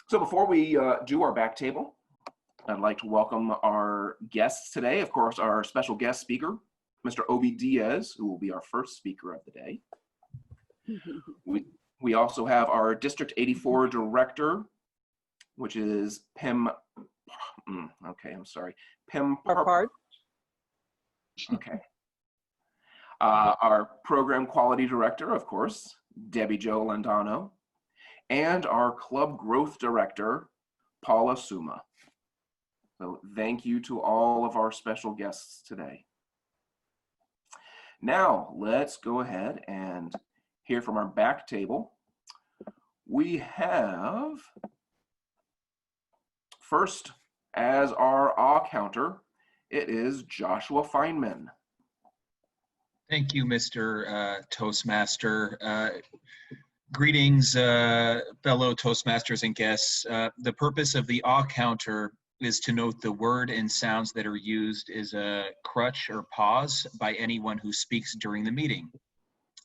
So before we do our back table, I'd like to welcome our guests today. Of course, our special guest speaker, Mr. Obie Diaz, who will be our first speaker of the day. We also have our District 84 Director, which is Pim, okay, I'm sorry, Pim Parpart. Okay. Our Program Quality Director, of course, Debbie Jo Landano, and our Club Growth Director, Paula Suma. So thank you to all of our special guests today. Now, let's go ahead and hear from our back table. We have, first, as our awe counter, it is Joshua Feynman. Thank you, Mr. Toastmaster. Greetings, fellow Toastmasters and guests. The purpose of the awe counter is to note the word and sounds that are used as a crutch or pause by anyone who speaks during the meeting.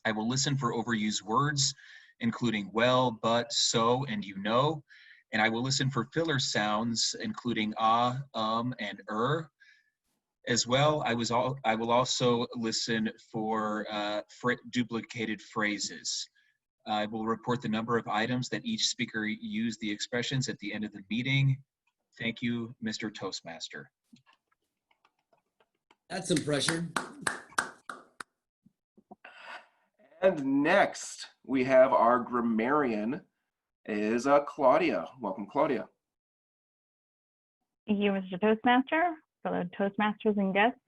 I will listen for overused words, including well, but, so, and you know, and I will listen for filler sounds, including and As well, I will also listen for duplicated phrases. I will report the number of items that each speaker used the expressions at the end of the meeting. Thank you, Mr. Toastmaster. That's some pressure. And next, we have our grammarian, is Claudia. Welcome, Claudia. Thank you, Mr. Toastmaster, fellow Toastmasters and guests.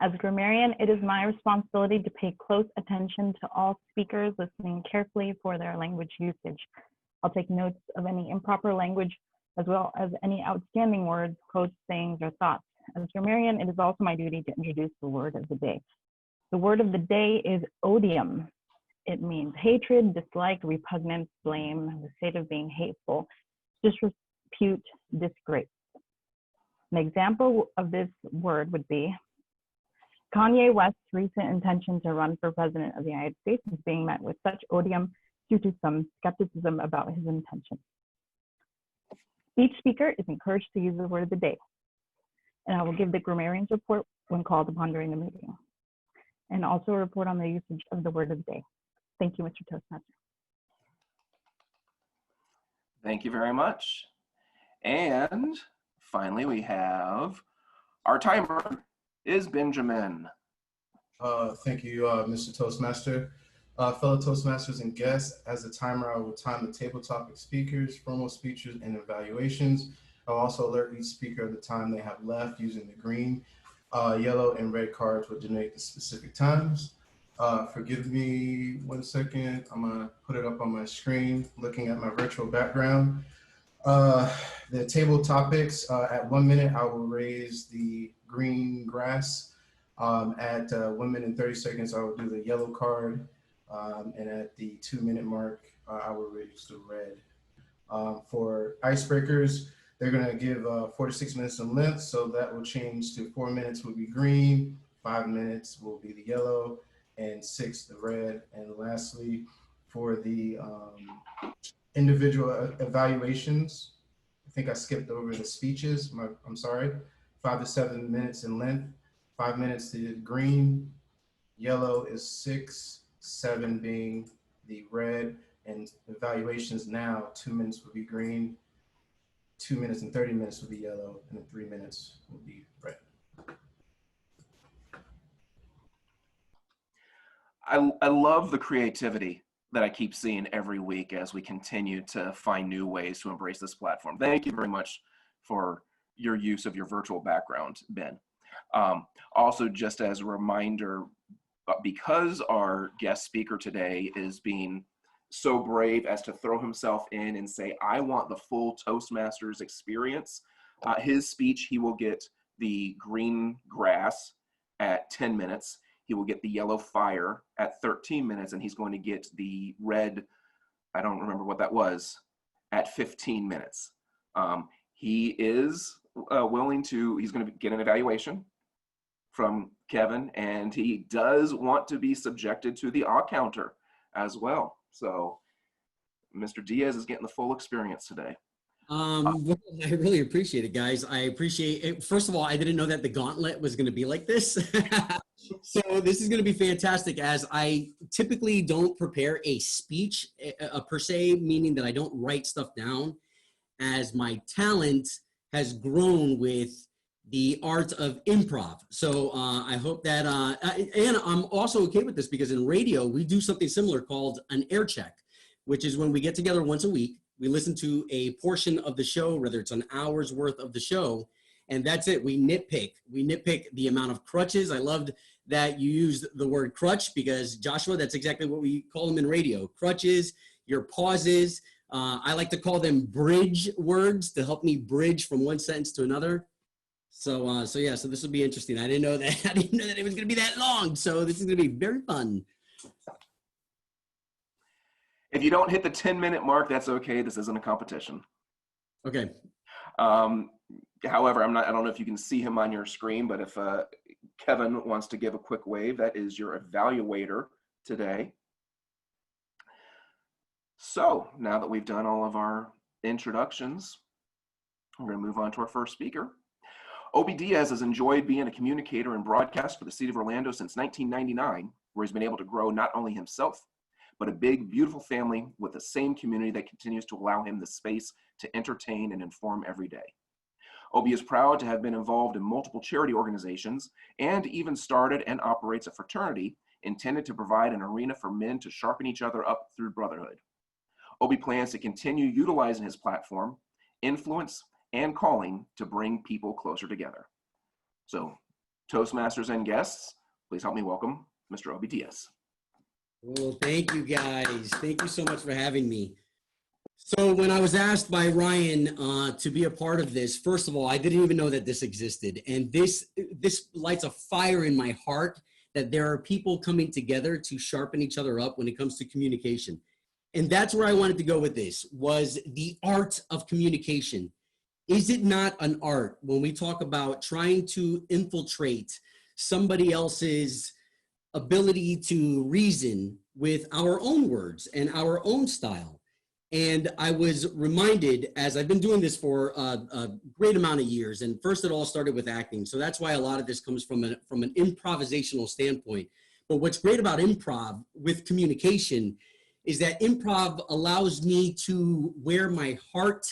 As a grammarian, it is my responsibility to pay close attention to all speakers, listening carefully for their language usage. I'll take notes of any improper language, as well as any outstanding words, quotes, sayings, or thoughts. As grammarian, it is also my duty to introduce the word of the day. The word of the day is odium. It means hatred, dislike, repugnance, blame, the state of being hateful, disrepute, disgrace. An example of this word would be Kanye West's recent intention to run for president of the United States is being met with such odium due to some skepticism about his intention. Each speaker is encouraged to use the word of the day, and I will give the grammarian's report when called upon during the meeting, and also a report on the usage of the word of the day. Thank you, Mr. Toastmaster. Thank you very much. And finally, we have our timer is Benjamin. Thank you, Mr. Toastmaster. Fellow Toastmasters and guests, as a timer, I will time the table topic speakers, formal speeches, and evaluations. I'll also alert each speaker of the time they have left using the green, yellow, and red cards will denote the specific times. Forgive me 1 second. I'm gonna put it up on my screen, looking at my virtual background. The table topics, at 1 minute, I will raise the green grass. At 1 minute and 30 seconds, I will do the yellow card. And at the 2 minute mark, I will raise the red. For icebreakers, they're gonna give 4 to 6 minutes in length, so that will change to 4 minutes will be green, 5 minutes will be the yellow, and 6 the red. And lastly, for the individual evaluations, I think I skipped over the speeches, I'm sorry, 5 to 7 minutes in length, 5 minutes to green, yellow is 6, 7 being the red, and evaluations now, 2 minutes will be green, 2 minutes and 30 minutes will be yellow, and then 3 minutes will be red. I love the creativity that I keep seeing every week as we continue to find new ways to embrace this platform. Thank you very much for your use of your virtual background, Ben. Also, just as a reminder, because our guest speaker today is being so brave as to throw himself in and say, I want the full Toastmasters experience, his speech, he will get the green grass at 10 minutes. He will get the yellow fire at 13 minutes, and he's going to get the red, I don't remember what that was, at 15 minutes. He is willing to, he's going to get an evaluation from Kevin, and he does want to be subjected to the awe counter as well. So Mr. Diaz is getting the full experience today. Well, I really appreciate it, guys. I appreciate it. First of all, I didn't know that the gauntlet was going to be like this. So this is going to be fantastic, as I typically don't prepare a speech per se, meaning that I don't write stuff down, as my talent has grown with the art of improv. So I hope that, and I'm also okay with this because in radio, we do something similar called an air check, which is when we get together once a week, we listen to a portion of the show, whether it's an hour's worth of the show, and that's it. We nitpick. We nitpick the amount of crutches. I loved that you used the word crutch because, Joshua, that's exactly what we call them in radio. Crutches, your pauses. I like to call them bridge words to help me bridge from one sentence to another. So yeah, so this will be interesting. I didn't know that. I didn't know that it was going to be that long. So this is going to be very fun. If you don't hit the 10-minute mark, that's okay. This isn't a competition. Okay. However, I don't know if you can see him on your screen, but if Kevin wants to give a quick wave, that is your evaluator today. So now that we've done all of our introductions, we're going to move on to our first speaker. Obie Diaz has enjoyed being a communicator and broadcast for the city of Orlando since 1999, where he's been able to grow not only himself, but a big, beautiful family with the same community that continues to allow him the space to entertain and inform every day. Obie is proud to have been involved in multiple charity organizations and even started and operates a fraternity intended to provide an arena for men to sharpen each other up through brotherhood. Obie plans to continue utilizing his platform, influence, and calling to bring people closer together. So, Toastmasters and guests, please help me welcome Mr. Obie Diaz. Well, thank you, guys. Thank you so much for having me. So when I was asked by Ryan to be a part of this, first of all, I didn't even know that this existed. And this lights a fire in my heart that there are people coming together to sharpen each other up when it comes to communication. And that's where I wanted to go with this, was the art of communication. Is it not an art when we talk about trying to infiltrate somebody else's ability to reason with our own words and our own style? And I was reminded, as I've been doing this for a great amount of years, and first it all started with acting. So that's why a lot of this comes from an improvisational standpoint. But what's great about improv with communication is that improv allows me to wear my heart,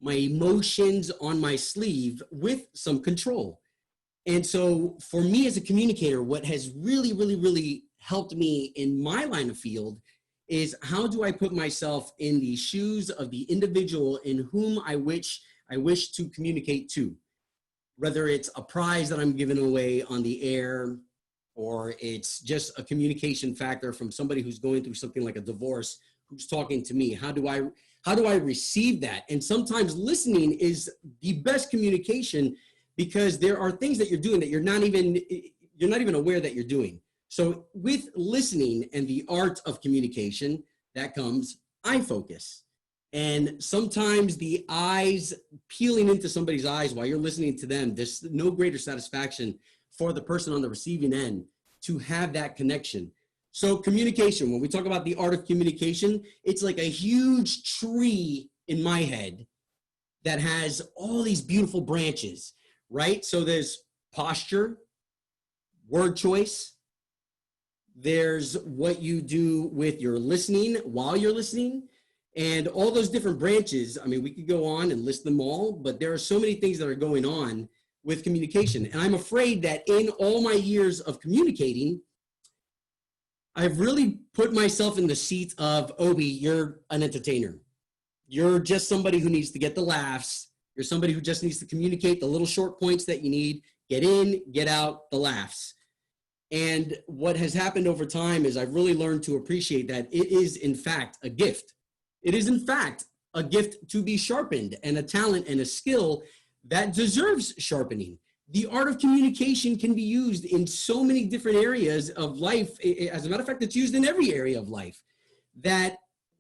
my emotions on my sleeve with some control. And so for me as a communicator, what has really, really, really helped me in my line of field is how do I put myself in the shoes of the individual in whom I wish to communicate to, whether it's a prize that I'm giving away on the air, or it's just a communication factor from somebody who's going through something like a divorce, who's talking to me. How do I receive that? And sometimes listening is the best communication, because there are things that you're doing that you're not even aware that you're doing. So with listening and the art of communication, that comes eye focus. And sometimes the eyes, peeling into somebody's eyes while you're listening to them, there's no greater satisfaction for the person on the receiving end to have that connection. So communication, when we talk about the art of communication, it's like a huge tree in my head that has all these beautiful branches, right? So there's posture, word choice, there's what you do with your listening while you're listening, and all those different branches. I mean, we could go on and list them all, but there are so many things that are going on with communication. And I'm afraid that in all my years of communicating, I've really put myself in the seat of, Obie, you're an entertainer. You're just somebody who needs to get the laughs. You're somebody who just needs to communicate the little short points that you need, get in, get out, the laughs. And what has happened over time is I've really learned to appreciate that it is, in fact, a gift. It is, in fact, a gift to be sharpened, and a talent and a skill that deserves sharpening. The art of communication can be used in so many different areas of life. As a matter of fact, it's used in every area of life, that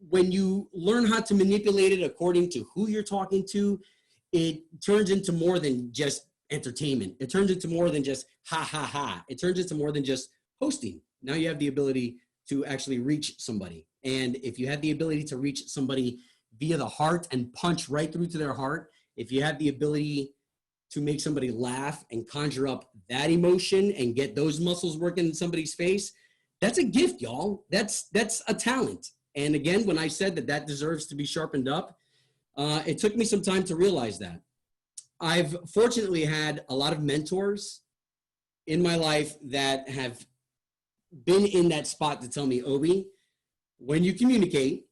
when you learn how to manipulate it according to who you're talking to, it turns into more than just entertainment. It turns into more than just ha, ha, ha. It turns into more than just hosting. Now you have the ability to actually reach somebody. And if you have the ability to reach somebody via the heart and punch right through to their heart, if you have the ability to make somebody laugh and conjure up that emotion and get those muscles working in somebody's face, that's a gift, y'all. That's a talent. And again, when I said that deserves to be sharpened up, it took me some time to realize that. I've fortunately had a lot of mentors in my life that have been in that spot to tell me, Obie, when you communicate,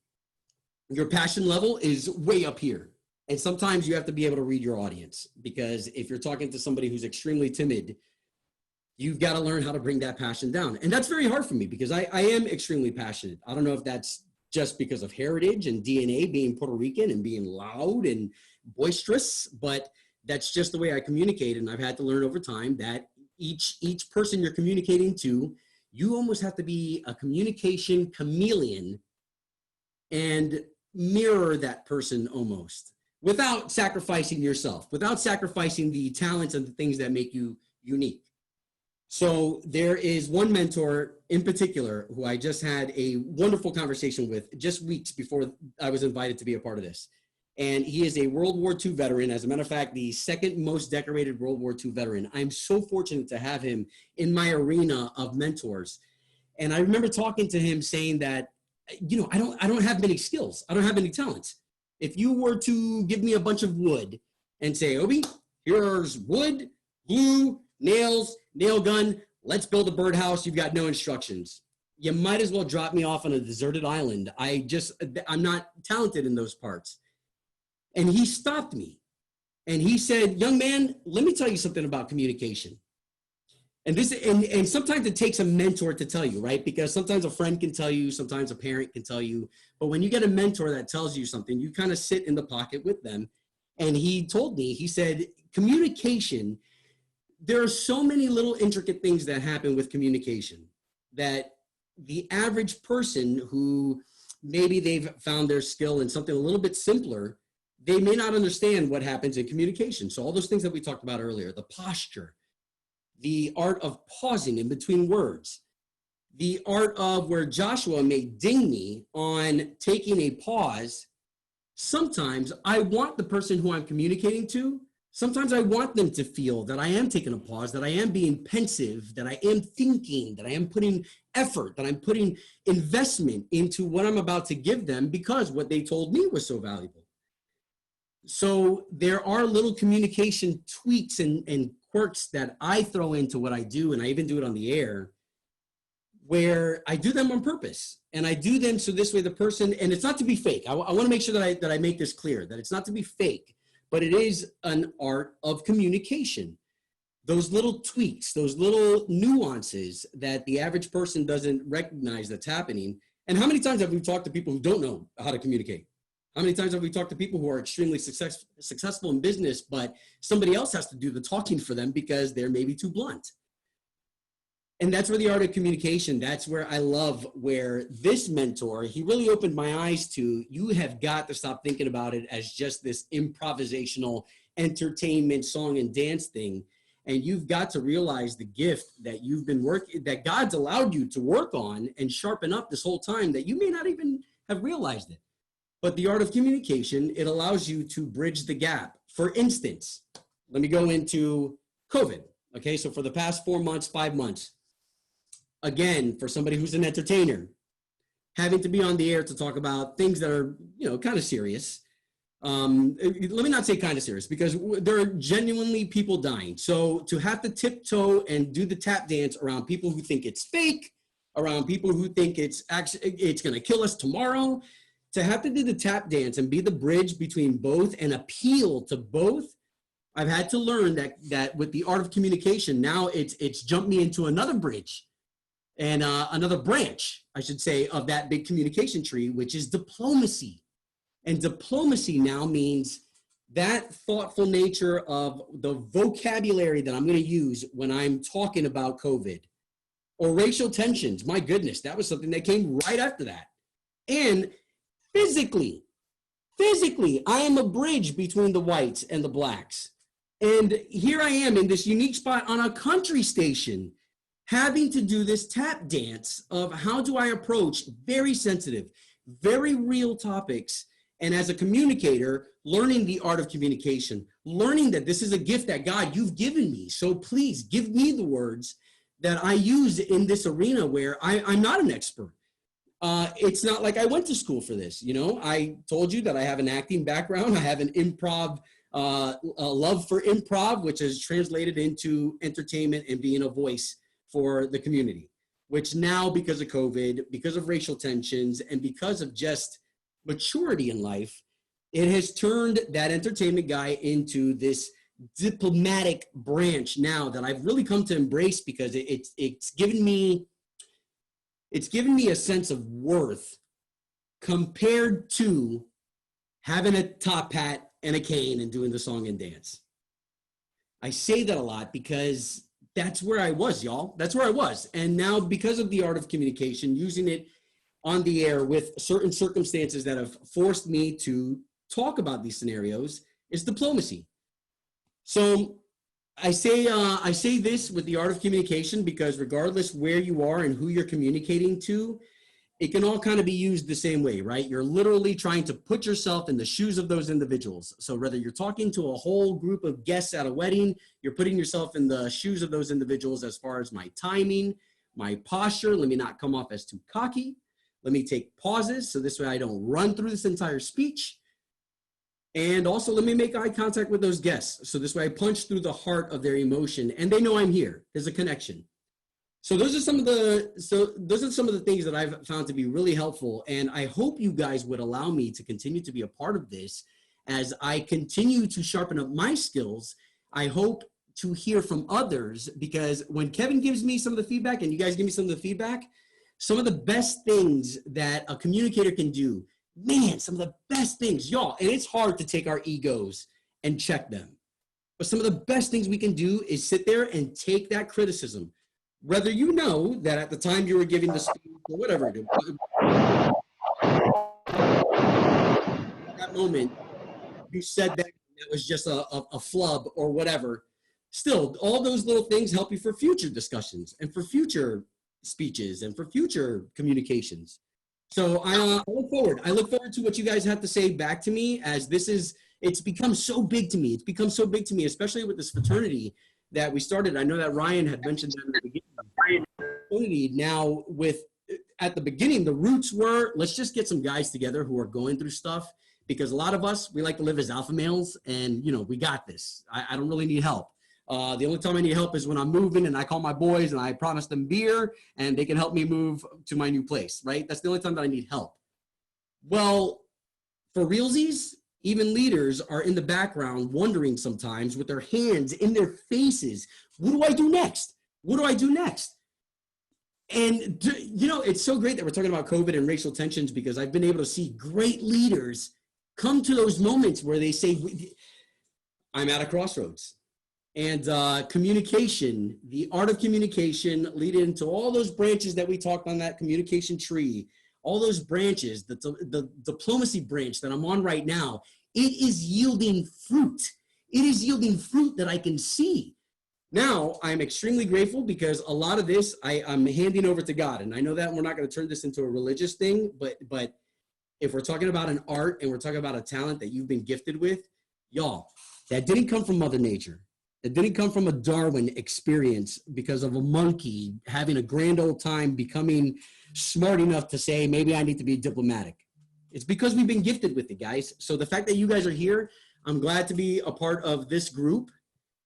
your passion level is way up here. And sometimes you have to be able to read your audience, because if you're talking to somebody who's extremely timid, you've got to learn how to bring that passion down. And that's very hard for me because I am extremely passionate. I don't know if that's just because of heritage and DNA, being Puerto Rican and being loud and boisterous, but that's just the way I communicate. And I've had to learn over time that each person you're communicating to, you almost have to be a communication chameleon and mirror that person almost, without sacrificing yourself, without sacrificing the talents and the things that make you unique. So there is one mentor in particular who I just had a wonderful conversation with just weeks before I was invited to be a part of this. And he is a World War II veteran. As a matter of fact, the second most decorated World War II veteran. I'm so fortunate to have him in my arena of mentors. And I remember talking to him saying that, you know, I don't have many skills. I don't have any talents. If you were to give me a bunch of wood and say, Obie, here's wood, glue, nails, nail gun, let's build a birdhouse, you've got no instructions. You might as well drop me off on a deserted island. I'm not talented in those parts. And he stopped me and he said, young man, let me tell you something about communication. And sometimes it takes a mentor to tell you, right? Because sometimes a friend can tell you, sometimes a parent can tell you, but when you get a mentor that tells you something, you kind of sit in the pocket with them. And he told me, he said, communication, there are so many little intricate things that happen with communication that the average person who maybe they've found their skill in something a little bit simpler, they may not understand what happens in communication. So all those things that we talked about earlier, the posture, the art of pausing in between words, the art of where Joshua may ding me on taking a pause. Sometimes I want the person who I'm communicating to, sometimes I want them to feel that I am taking a pause, that I am being pensive, that I am thinking, that I am putting effort, that I'm putting investment into what I'm about to give them because what they told me was so valuable. So there are little communication tweaks and quirks that I throw into what I do, and I even do it on the air, where I do them on purpose. And I do them so this way the person, and it's not to be fake. I want to make sure that I make this clear, that it's not to be fake, but it is an art of communication. Those little tweaks, those little nuances that the average person doesn't recognize that's happening. And how many times have we talked to people who don't know how to communicate? How many times have we talked to people who are extremely successful in business, but somebody else has to do the talking for them because they're maybe too blunt? And that's where the art of communication, that's where I love where this mentor, he really opened my eyes to, you have got to stop thinking about it as just this improvisational entertainment song and dance thing. And you've got to realize the gift that you've been working, that God's allowed you to work on and sharpen up this whole time that you may not even have realized it. But the art of communication, it allows you to bridge the gap. For instance, let me go into COVID. Okay, so for the past 4 months, 5 months, again, for somebody who's an entertainer, having to be on the air to talk about things that are, you know, kind of serious. Let me not say kind of serious, because there are genuinely people dying. So to have to tiptoe and do the tap dance around people who think it's fake, around people who think it's going to kill us tomorrow, to have to do the tap dance and be the bridge between both and appeal to both, I've had to learn that with the art of communication, now it's jumped me into another bridge and another branch, I should say, of that big communication tree, which is diplomacy. And diplomacy now means that thoughtful nature of the vocabulary that I'm going to use when I'm talking about COVID. Or racial tensions. My goodness, that was something that came right after that. And physically, I am a bridge between the whites and the blacks. And here I am in this unique spot on a country station, having to do this tap dance of how do I approach very sensitive, very real topics And as a communicator, learning the art of communication, learning that this is a gift that God, you've given me. So please give me the words that I use in this arena where I'm not an expert. It's not like I went to school for this. You know, I told you that I have an acting background. I have an improv, a love for improv, which is translated into entertainment and being a voice for the community, which now, because of COVID, because of racial tensions, and because of just maturity in life, it has turned that entertainment guy into this diplomatic branch now that I've really come to embrace, because it's given me a sense of worth compared to having a top hat and a cane and doing the song and dance. I say that a lot because that's where I was, y'all. That's where I was. And now, because of the art of communication, using it on the air with certain circumstances that have forced me to talk about these scenarios, is diplomacy. So I say this with the art of communication because regardless where you are and who you're communicating to, it can all kind of be used the same way, right? You're literally trying to put yourself in the shoes of those individuals. So whether you're talking to a whole group of guests at a wedding, you're putting yourself in the shoes of those individuals as far as my timing, my posture. Let me not come off as too cocky. Let me take pauses so this way I don't run through this entire speech. And also let me make eye contact with those guests. So this way I punch through the heart of their emotion and they know I'm here. There's a connection. So those are some of the things that I've found to be really helpful. And I hope you guys would allow me to continue to be a part of this as I continue to sharpen up my skills. I hope to hear from others, because when Kevin gives me some of the feedback and you guys give me some of the feedback, some of the best things that a communicator can do, man, some of the best things, y'all, and it's hard to take our egos and check them. But some of the best things we can do is sit there and take that criticism, whether you know that at the time you were giving the speech or whatever, at that moment, you said that it was just a flub or whatever. Still, all those little things help you for future discussions and for future speeches and for future communications. So I look forward. I look forward to what you guys have to say back to me, as it's become so big to me. It's become so big to me, especially with this fraternity that we started. I know that Ryan had mentioned that in the beginning. Now, at the beginning, the roots were, let's just get some guys together who are going through stuff, because a lot of us, we like to live as alpha males, and we got this. I don't really need help. The only time I need help is when I'm moving and I call my boys and I promise them beer and they can help me move to my new place, right? That's the only time that I need help. Well, for realsies, even leaders are in the background wondering sometimes with their hands in their faces, what do I do next? What do I do next? And, it's so great that we're talking about COVID and racial tensions, because I've been able to see great leaders come to those moments where they say, I'm at a crossroads. And communication, the art of communication, lead into all those branches that we talked on that communication tree, all those branches, the diplomacy branch that I'm on right now, it is yielding fruit. It is yielding fruit that I can see. Now, I'm extremely grateful because a lot of this I'm handing over to God. And I know that we're not going to turn this into a religious thing, but if we're talking about an art and we're talking about a talent that you've been gifted with, y'all, that didn't come from Mother Nature. It didn't come from a Darwin experience because of a monkey having a grand old time becoming smart enough to say, maybe I need to be diplomatic. It's because we've been gifted with it, guys. So the fact that you guys are here, I'm glad to be a part of this group,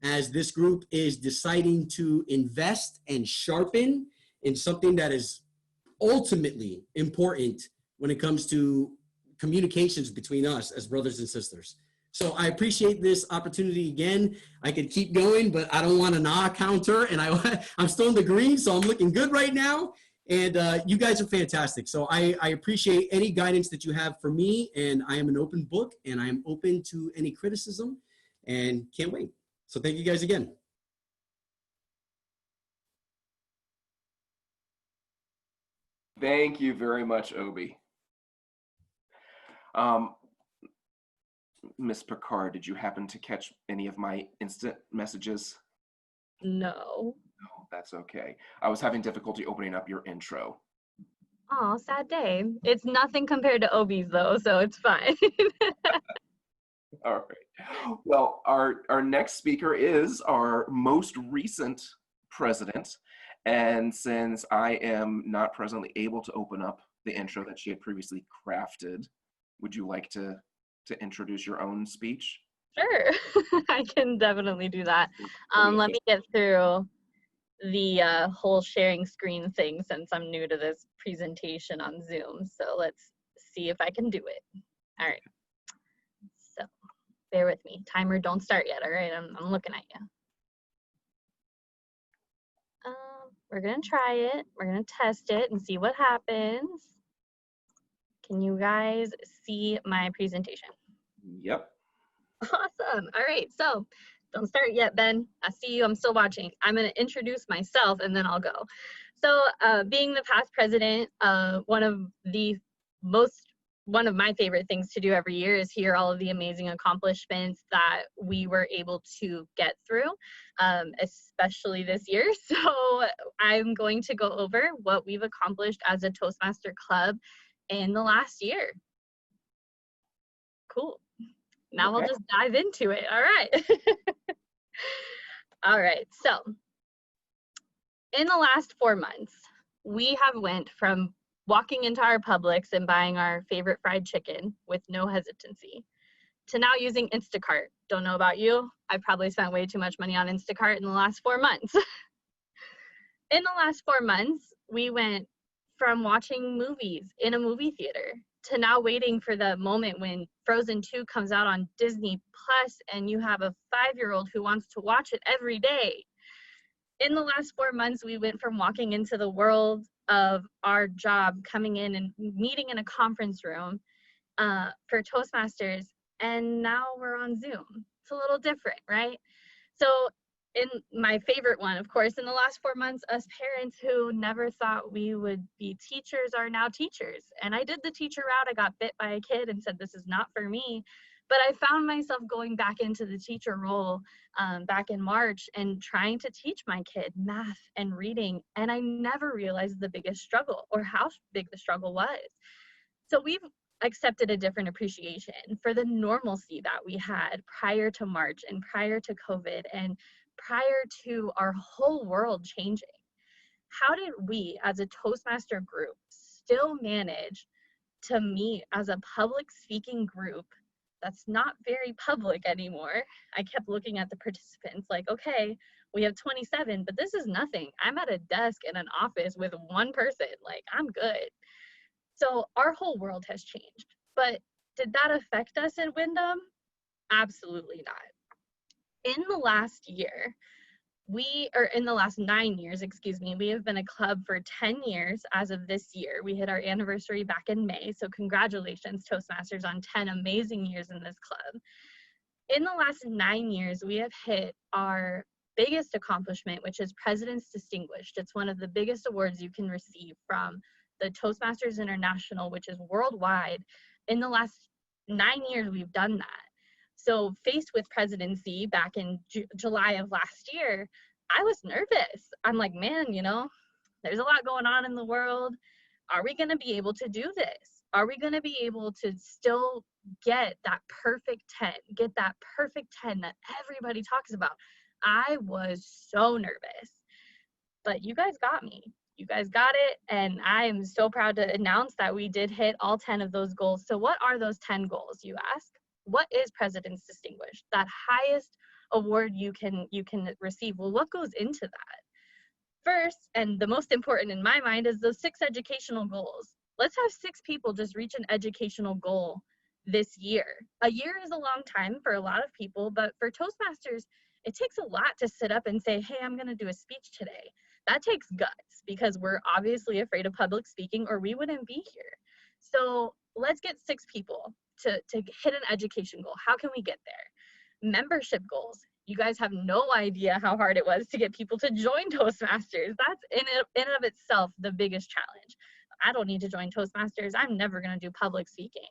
as this group is deciding to invest and sharpen in something that is ultimately important when it comes to communications between us as brothers and sisters. So I appreciate this opportunity again. I could keep going, but I don't want an counter, and I'm still in the green, so I'm looking good right now. And you guys are fantastic. So I appreciate any guidance that you have for me, and I am an open book, and I am open to any criticism, and can't wait. So thank you guys again. Thank you very much, Obie. Miss Picard, did you happen to catch any of my instant messages? No. No, that's okay. I was having difficulty opening up your intro. Oh, sad day. It's nothing compared to Obie's though, so it's fine. All right. Well, our next speaker is our most recent president. And since I am not presently able to open up the intro that she had previously crafted, would you like to introduce your own speech? Sure, I can definitely do that. Let me get through the whole sharing screen thing since I'm new to this presentation on Zoom. So let's see if I can do it. All right. So bear with me. Timer, don't start yet. All right, I'm looking at you. We're gonna try it. We're gonna test it and see what happens. Can you guys see my presentation? Yep. Awesome. All right, so don't start yet, Ben. I see you. I'm still watching. I'm going to introduce myself and then I'll go. So being the past president, one of my favorite things to do every year is hear all of the amazing accomplishments that we were able to get through, especially this year. So I'm going to go over what we've accomplished as a Toastmaster club in the last year. Cool. Now we'll just dive into it. All right. All right. So in the last 4 months, we have went from walking into our Publix and buying our favorite fried chicken with no hesitancy to now using Instacart. Don't know about you. I probably spent way too much money on Instacart in the last 4 months. In the last 4 months, we went from watching movies in a movie theater to now waiting for the moment when Frozen 2 comes out on Disney Plus and you have a 5-year-old who wants to watch it every day. In the last 4 months, we went from walking into the world of our job, coming in and meeting in a conference room for Toastmasters, and now we're on Zoom. It's a little different, right? So in my favorite one, of course, in the last 4 months, us parents who never thought we would be teachers are now teachers. And I did the teacher route. I got bit by a kid and said, this is not for me. But I found myself going back into the teacher role back in March and trying to teach my kid math and reading. And I never realized the biggest struggle or how big the struggle was. So we've accepted a different appreciation for the normalcy that we had prior to March and prior to COVID and prior to our whole world changing. How did we as a Toastmaster group still manage to meet as a public speaking group that's not very public anymore? I kept looking at the participants like, okay, we have 27, but this is nothing. I'm at a desk in an office with one person, like I'm good. So our whole world has changed. But did that affect us in Wyndham? Absolutely not. In the last year, in the last 9 years, excuse me, we have been a club for 10 years as of this year. We hit our anniversary back in May. So congratulations, Toastmasters, on 10 amazing years in this club. In the last 9 years, we have hit our biggest accomplishment, which is President's Distinguished. It's one of the biggest awards you can receive from the Toastmasters International, which is worldwide. In the last 9 years, we've done that. So faced with presidency back in July of last year, I was nervous. I'm like, man, there's a lot going on in the world. Are we going to be able to do this? Are we going to be able to still get that perfect 10, get that perfect 10 that everybody talks about? I was so nervous, but you guys got me. You guys got it, and I am so proud to announce that we did hit all 10 of those goals. So what are those 10 goals, you ask? What is President's Distinguished? That highest award you can receive. Well, what goes into that? First, and the most important in my mind, is those 6 educational goals. Let's have 6 people just reach an educational goal this year. A year is a long time for a lot of people, but for Toastmasters, it takes a lot to sit up and say, hey, I'm going to do a speech today. That takes guts because we're obviously afraid of public speaking or we wouldn't be here. So let's get 6 people to hit an education goal. How can we get there? Membership goals. You guys have no idea how hard it was to get people to join Toastmasters. That's in and of itself the biggest challenge. I don't need to join Toastmasters. I'm never going to do public speaking.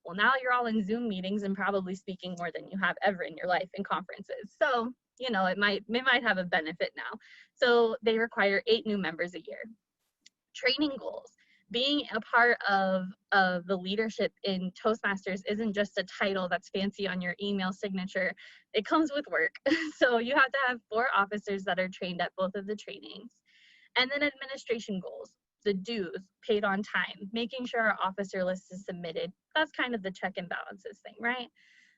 Well, now you're all in Zoom meetings and probably speaking more than you have ever in your life in conferences. So, it might have a benefit now. So they require 8 new members a year. Training goals. being a part of the leadership in Toastmasters isn't just a title that's fancy on your email signature. It comes with work. So you have to have 4 officers that are trained at both of the trainings. And then administration goals, the dues, paid on time, making sure our officer list is submitted. That's kind of the check and balances thing, right?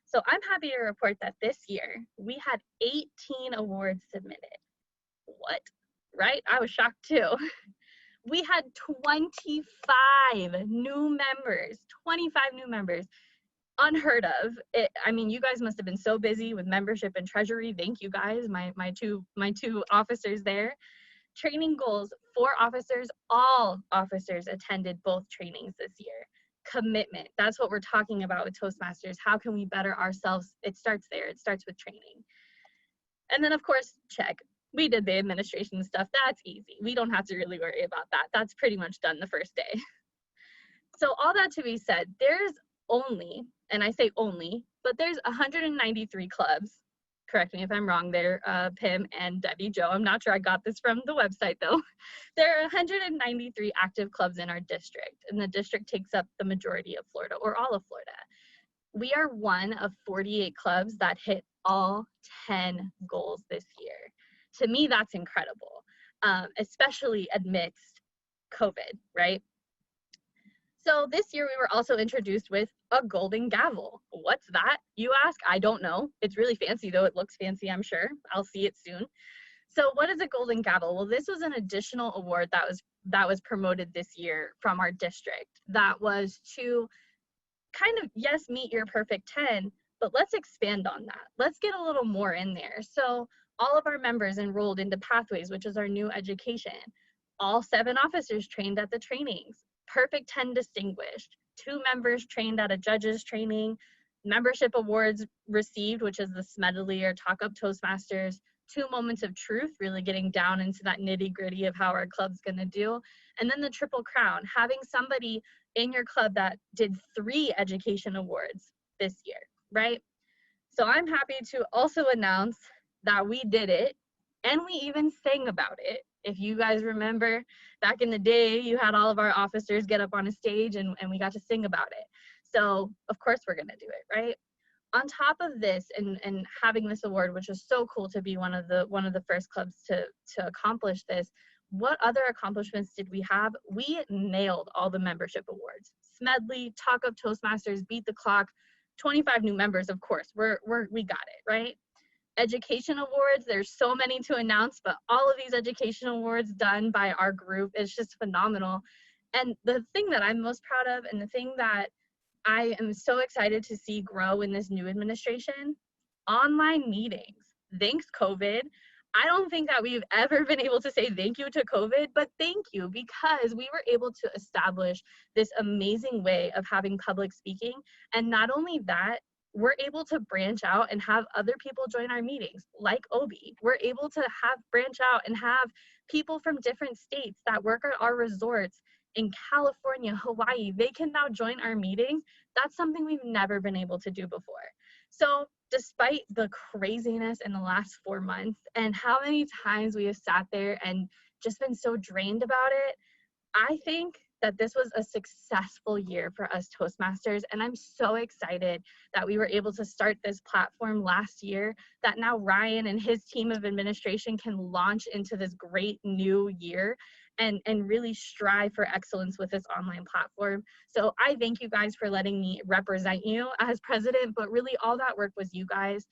So I'm happy to report that this year we had 18 awards submitted. What? Right? I was shocked too. We had 25 new members, 25 new members, unheard of. I mean, you guys must have been so busy with membership and treasury. Thank you guys, my two officers there. Training goals, 4 officers, all officers attended both trainings this year. Commitment, that's what we're talking about with Toastmasters. How can we better ourselves? It starts there, it starts with training. And then of course, check. We did the administration stuff, that's easy. We don't have to really worry about that. That's pretty much done the first day. So all that to be said, there's only, and I say only, but there's 193 clubs. Correct me if I'm wrong there, Pim and Debbie Joe. I'm not sure I got this from the website though. There are 193 active clubs in our district, and the district takes up the majority of Florida, or all of Florida. We are one of 48 clubs that hit all 10 goals this year. To me, that's incredible, especially amidst COVID, right? So this year we were also introduced with a golden gavel. What's that, you ask? I don't know. It's really fancy though. It looks fancy, I'm sure. I'll see it soon. So what is a golden gavel? Well, this was an additional award that was promoted this year from our district. That was to kind of, yes, meet your perfect 10, but let's expand on that. Let's get a little more in there. So all of our members enrolled into Pathways, which is our new education. All 7 officers trained at the trainings. Perfect 10 distinguished. 2 members trained at a judge's training. Membership awards received, which is the Smedley or Talk Up Toastmasters. 2 moments of truth, really getting down into that nitty gritty of how our club's gonna do. And then the Triple Crown, having somebody in your club that did 3 education awards this year, right? So I'm happy to also announce that we did it, and we even sang about it. If you guys remember, back in the day, you had all of our officers get up on a stage and we got to sing about it. So of course we're gonna do it, right? On top of this, and having this award, which is so cool to be one of the first clubs to accomplish this, what other accomplishments did we have? We nailed all the membership awards. Smedley, Talk Up Toastmasters, Beat the Clock, 25 new members, of course. We got it, right? Education awards, there's so many to announce, but all of these education awards done by our group is just phenomenal. And the thing that I'm most proud of, and the thing that I am so excited to see grow in this new administration, online meetings. Thanks, COVID. I don't think that we've ever been able to say thank you to COVID, but thank you, because we were able to establish this amazing way of having public speaking. And not only that, we're able to branch out and have other people join our meetings, like Obie. We're able to branch out and have people from different states that work at our resorts in California, Hawaii. They can now join our meetings. That's something we've never been able to do before. So despite the craziness in the last 4 months and how many times we have sat there and just been so drained about it, I think that this was a successful year for us Toastmasters, and I'm so excited that we were able to start this platform last year, that now Ryan and his team of administration can launch into this great new year and really strive for excellence with this online platform. So I thank you guys for letting me represent you as president, but really all that work was you guys.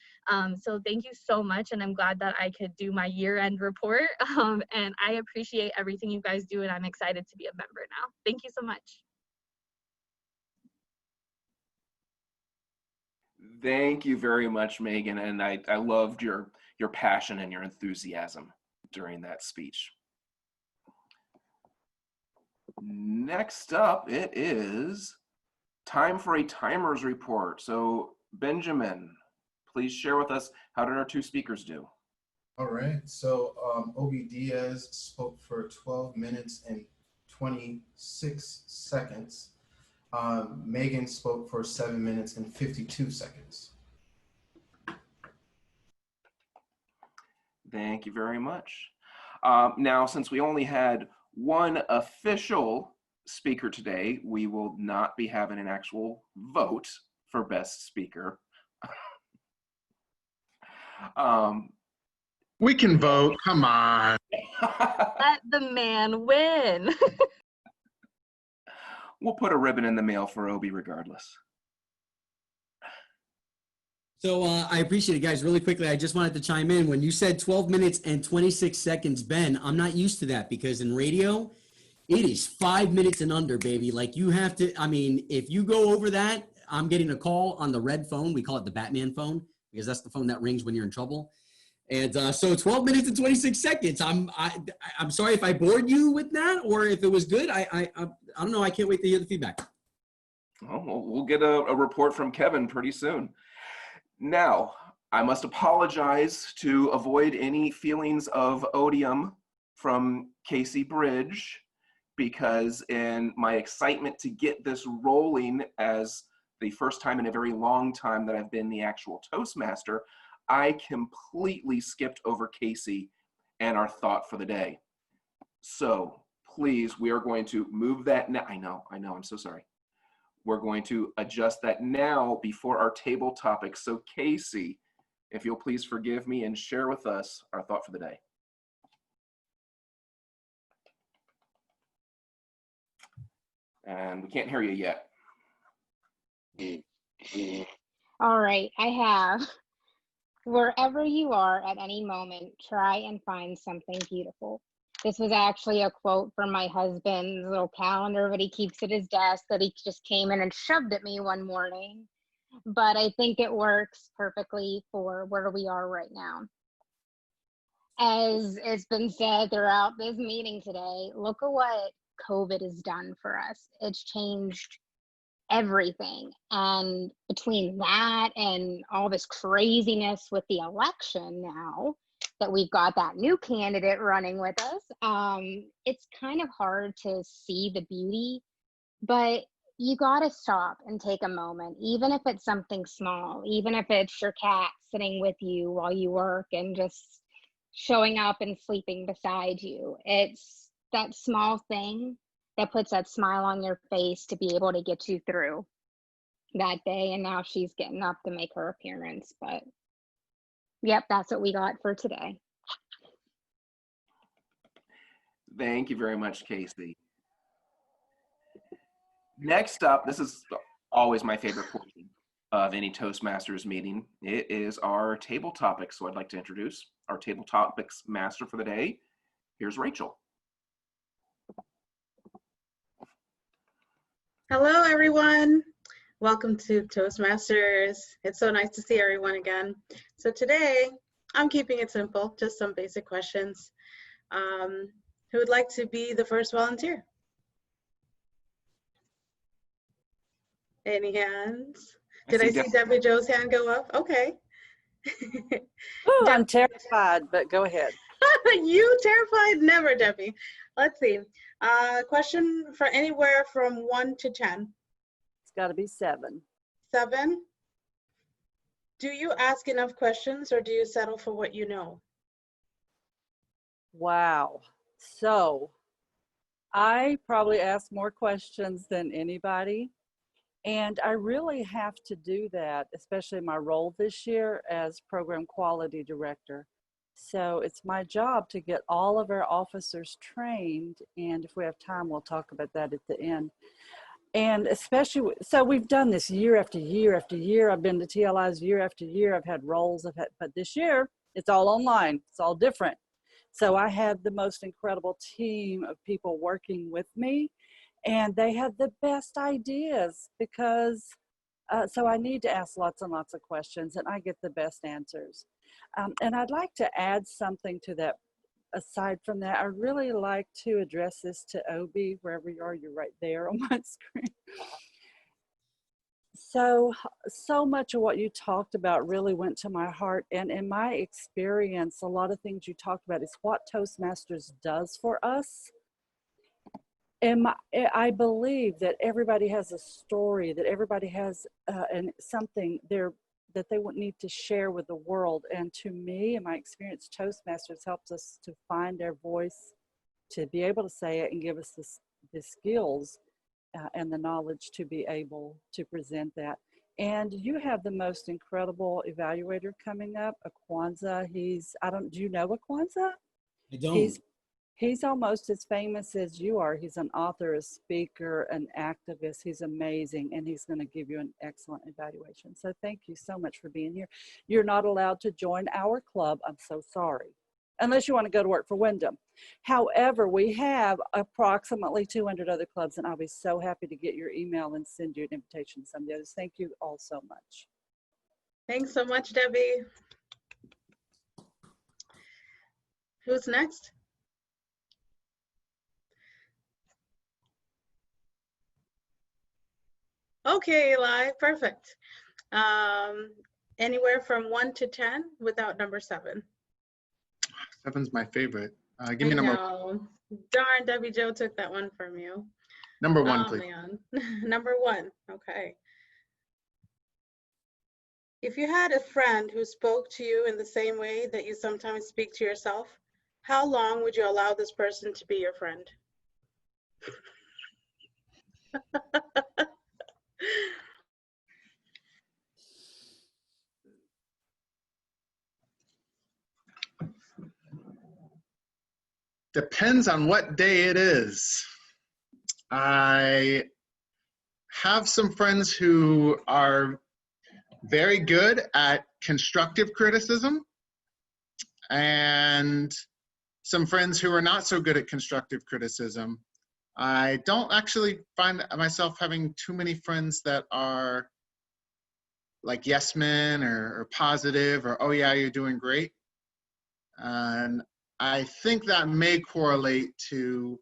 So thank you so much, and I'm glad that I could do my year-end report, and I appreciate everything you guys do, and I'm excited to be a member now. Thank you so much. Thank you very much, Megan, and I loved your passion and your enthusiasm during that speech. Next up, it is time for a timers report. So Benjamin, please share with us, how did our 2 speakers do? All right, so Obie Diaz spoke for 12 minutes and 26 seconds. Megan spoke for 7 minutes and 52 seconds. Thank you very much. Now, since we only had 1 official speaker today, we will not be having an actual vote for best speaker. We can vote, come on. Let the man win. We'll put a ribbon in the mail for Obie regardless. So I appreciate it, guys. Really quickly, I just wanted to chime in. When you said 12 minutes and 26 seconds, Ben, I'm not used to that because in radio, it is 5 minutes and under, baby. Like you have to, I mean, if you go over that, I'm getting a call on the red phone. We call it the Batman phone because that's the phone that rings when you're in trouble. And so 12 minutes and 26 seconds. I'm sorry if I bored you with that or if it was good. I don't know. I can't wait to hear the feedback. Oh, we'll get a report from Kevin pretty soon. Now, I must apologize to avoid any feelings of odium from Casey Bridge, because in my excitement to get this rolling as the first time in a very long time that I've been the actual Toastmaster, I completely skipped over Casey and our thought for the day. So please, we are going to move that now. I know, I'm so sorry. We're going to adjust that now before our table topic. So Casey, if you'll please forgive me and share with us our thought for the day. And we can't hear you yet. All right, I have. Wherever you are at any moment, try and find something beautiful. This was actually a quote from my husband's little calendar that he keeps at his desk that he just came in and shoved at me one morning. But I think it works perfectly for where we are right now. As it's been said throughout this meeting today, look at what COVID has done for us. It's changed everything. And between that and all this craziness with the election now, that we've got that new candidate running with us, it's kind of hard to see the beauty, but you got to stop and take a moment, even if it's something small, even if it's your cat sitting with you while you work and just showing up and sleeping beside you. It's that small thing that puts that smile on your face to be able to get you through that day. And now she's getting up to make her appearance, but yep, that's what we got for today. Thank you very much, Casey. Next up, this is always my favorite portion of any Toastmasters meeting. It is our table topics. So I'd like to introduce our table topics master for the day. Here's Rachel. Hello, everyone. Welcome to Toastmasters. It's so nice to see everyone again. So today, I'm keeping it simple, just some basic questions. Who would like to be the first volunteer? Any hands? Did I see Debbie Jo's hand go up? Okay. Ooh, I'm terrified, but go ahead. You terrified? Never, Debbie. Let's see. Question for anywhere from 1 to 10. It's got to be 7. 7. Do you ask enough questions or do you settle for what you know? Wow. So I probably ask more questions than anybody. And I really have to do that, especially in my role this year as program quality director. So it's my job to get all of our officers trained. And if we have time, we'll talk about that at the end. And especially, so we've done this year after year after year. I've been to TLIs year after year. I've had roles, but this year it's all online. It's all different. So I had the most incredible team of people working with me, and they had the best ideas because, so I need to ask lots and lots of questions, and I get the best answers. And I'd like to add something to that. Aside from that, I'd really like to address this to Obie, wherever you are, you're right there on my screen. So much of what you talked about really went to my heart. And in my experience, a lot of things you talked about is what Toastmasters does for us. And I believe that everybody has a story, that everybody has something that they would need to share with the world. And to me, in my experience, Toastmasters helps us to find our voice, to be able to say it and give us his skills and the knowledge to be able to present that. And you have the most incredible evaluator coming up, Akwanza. Do you know Akwanza? I don't. He's almost as famous as you are. He's an author, a speaker, an activist. He's amazing, and he's going to give you an excellent evaluation. So thank you so much for being here. You're not allowed to join our club. I'm so sorry, unless you want to go to work for Wyndham. However, we have approximately 200 other clubs, and I'll be so happy to get your email and send you an invitation to some of the others. Thank you all so much. Thanks so much, Debbie. Who's next? Okay, Eli, perfect. Anywhere from 1 to 10 without number 7. 7's my favorite. Give me number Darn, Debbie Jo took that one from you. number 1, Oh, please. man. Number 1, okay. If you had a friend who spoke to you in the same way that you sometimes speak to yourself, how long would you allow this person to be your friend? Depends on what day it is. I have some friends who are very good at constructive criticism, and some friends who are not so good at constructive criticism. I don't actually find myself having too many friends that are like yes men or positive or, oh yeah, you're doing great. And I think that may correlate to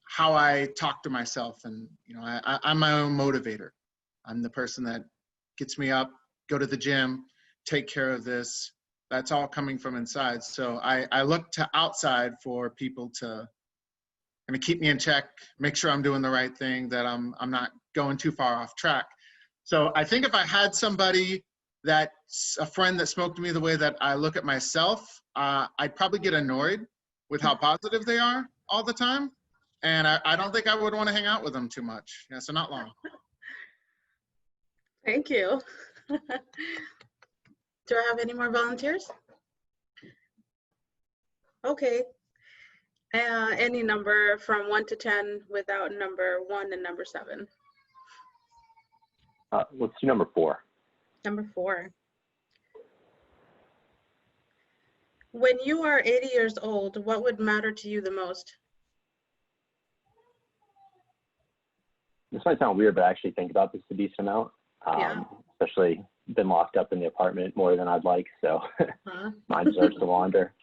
how I talk to myself. And, you know, I'm my own motivator. I'm the person that gets me up, go to the gym, take care of this. That's all coming from inside. So I look to outside for people to kind of keep me in check, make sure I'm doing the right thing, that I'm not going too far off track. So I think if I had somebody that's a friend that spoke to me the way that I look at myself, I'd probably get annoyed with how positive they are all the time. And I don't think I would want to hang out with them too much. Yeah, so not long. Thank you. Do I have any more volunteers? Okay. Any number from 1 to 10 without number 1 and number 7. Let's do number 4. Number 4. When you are 80 years old, what would matter to you the most? This might sound weird, but I actually think about this a decent amount. Yeah. Especially been locked up in the apartment more than I'd like, so mine deserves to wander.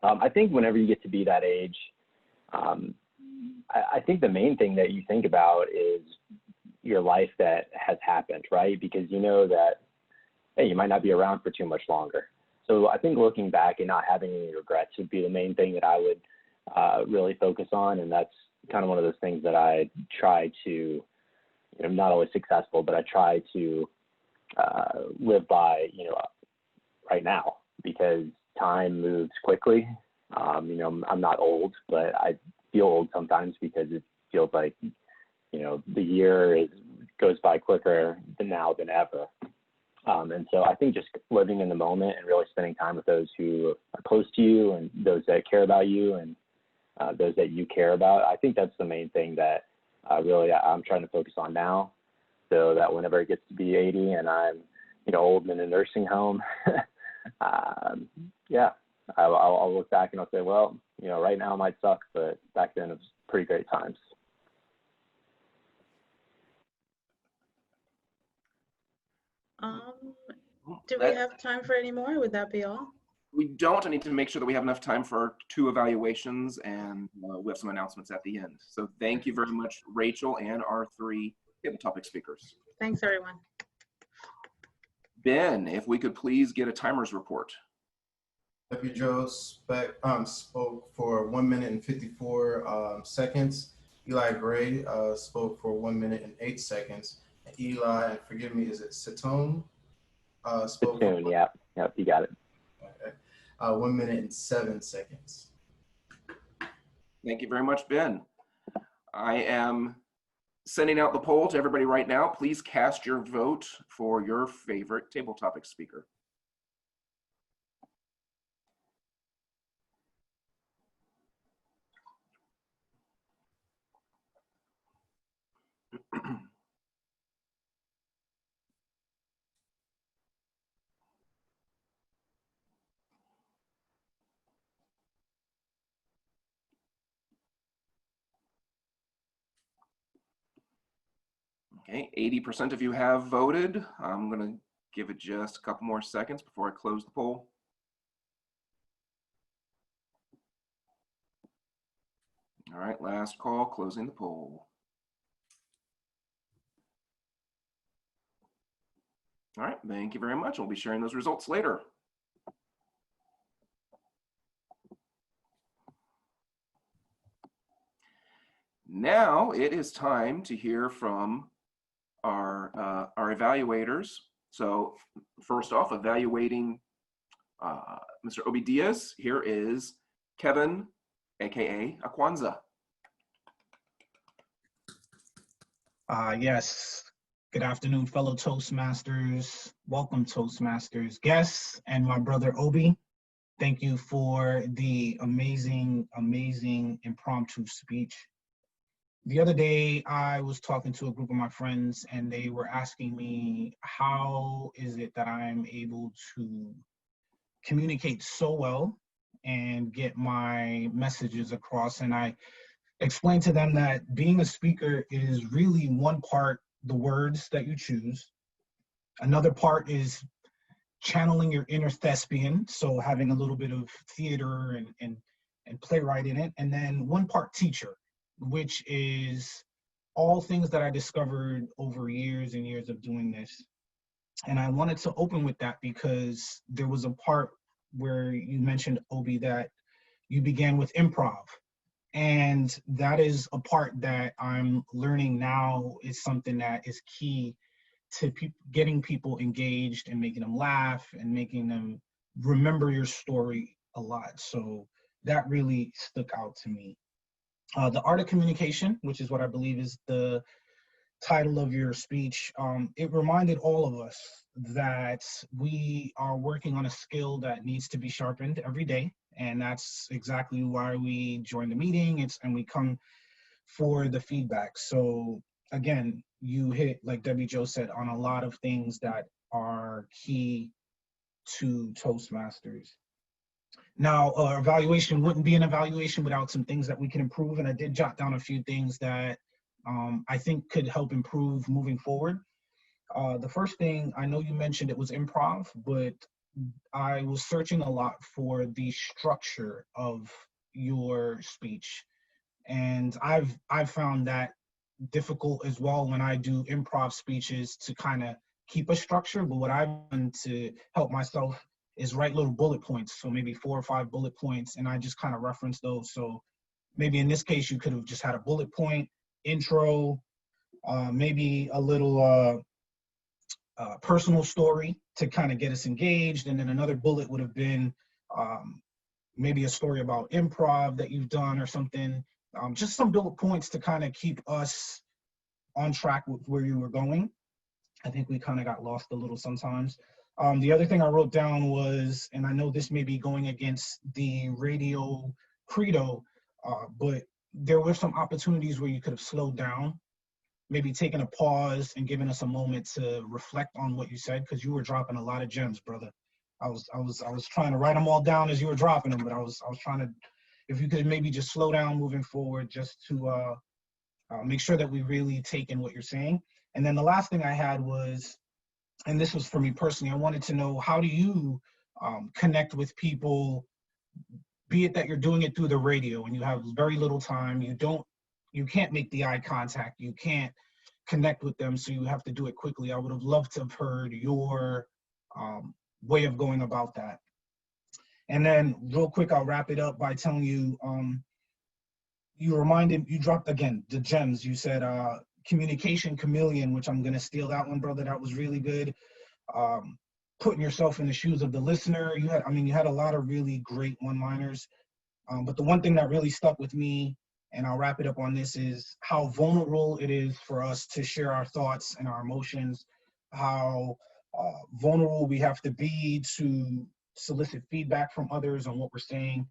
I think whenever you get to be that age, I think the main thing that you think about is your life that has happened, right? Because you know that, hey, you might not be around for too much longer. So I think looking back and not having any regrets would be the main thing that I would really focus on. And that's kind of one of those things that I try to, you know, not always successful, but I try to live by, you know, right now, because time moves quickly. You know, I'm not old, but I feel old sometimes because it feels like, you know, the year goes by quicker now than ever. And so I think just living in the moment and really spending time with those who are close to you and those that care about you and those that you care about, I think that's the main thing that really I'm trying to focus on now, so that whenever it gets to be 80 and I'm, you know, old and in a nursing home, yeah, I'll look back and I'll say, well, you know, right now it might suck, but back then it was pretty great times. Do we have time for any more? Would that be all? We don't. I need to make sure that we have enough time for 2 evaluations, and we have some announcements at the end. So thank you very much, Rachel, and our 3 table topic speakers. Thanks, everyone. Ben, if we could please get a timer's report. Debbie Jo spoke for 1 minute and 54 seconds. Eli Gray spoke for 1 minute and 8 seconds. And Eli, and forgive me, is it Satone? Spoke Soon, yeah, you got it. Okay. 1 minute and 7 seconds. Thank you very much, Ben. I am sending out the poll to everybody right now. Please cast your vote for your favorite table topic speaker. Okay, 80% of you have voted. I'm going to give it just a couple more seconds before I close the poll. All right, last call, closing the poll. All right, thank you very much. We'll be sharing those results later. Now it is time to hear from our evaluators. So first off, evaluating Mr. Obie Diaz, here is Kevin, AKA Akwanza. Yes. Good afternoon, fellow Toastmasters. Welcome, Toastmasters guests, and my brother Obie. Thank you for the amazing, amazing impromptu speech. The other day, I was talking to a group of my friends, and they were asking me, how is it that I'm able to communicate so well and get my messages across? And I explained to them that being a speaker is really one part the words that you choose. Another part is channeling your inner thespian, so having a little bit of theater and playwright in it. And then one part teacher, which is all things that I discovered over years and years of doing this. And I wanted to open with that because there was a part where you mentioned, Obie, that you began with improv. And that is a part that I'm learning now is something that is key to getting people engaged and making them laugh and making them remember your story a lot. So that really stuck out to me. The art of communication, which is what I believe is the title of your speech, it reminded all of us that we are working on a skill that needs to be sharpened every day. And that's exactly why we join the meeting. And we come for the feedback. So again, you hit, like Debbie Jo said, on a lot of things that are key to Toastmasters. Now, evaluation wouldn't be an evaluation without some things that we can improve. And I did jot down a few things that I think could help improve moving forward. The first thing, I know you mentioned it was improv, but I was searching a lot for the structure of your speech. And I've found that difficult as well when I do improv speeches to kind of keep a structure. But what I've done to help myself is write little bullet points. So maybe 4 or 5 bullet points, and I just kind of reference those. So maybe in this case, you could have just had a bullet point, intro, maybe a little personal story to kind of get us engaged. And then another bullet would have been maybe a story about improv that you've done or something. Just some bullet points to kind of keep us on track with where you were going. I think we kind of got lost a little sometimes. The other thing I wrote down was, and I know this may be going against the radio credo, but there were some opportunities where you could have slowed down, maybe taking a pause and giving us a moment to reflect on what you said, because you were dropping a lot of gems, brother. I was trying to write them all down as you were dropping them, but I was trying to, if you could maybe just slow down moving forward, just to make sure that we really take in what you're saying. And then the last thing I had was, and this was for me personally, I wanted to know, how do you connect with people, be it that you're doing it through the radio and you have very little time, you can't make the eye contact, you can't connect with them, so you have to do it quickly. I would have loved to have heard your way of going about that. And then real quick, I'll wrap it up by telling you, you dropped again the gems. You said communication chameleon, which I'm gonna steal that one, brother. That was really good. Putting yourself in the shoes of the listener. You had a lot of really great one-liners. But the one thing that really stuck with me, and I'll wrap it up on this, is how vulnerable it is for us to share our thoughts and our emotions, how vulnerable we have to be to solicit feedback from others on what we're saying.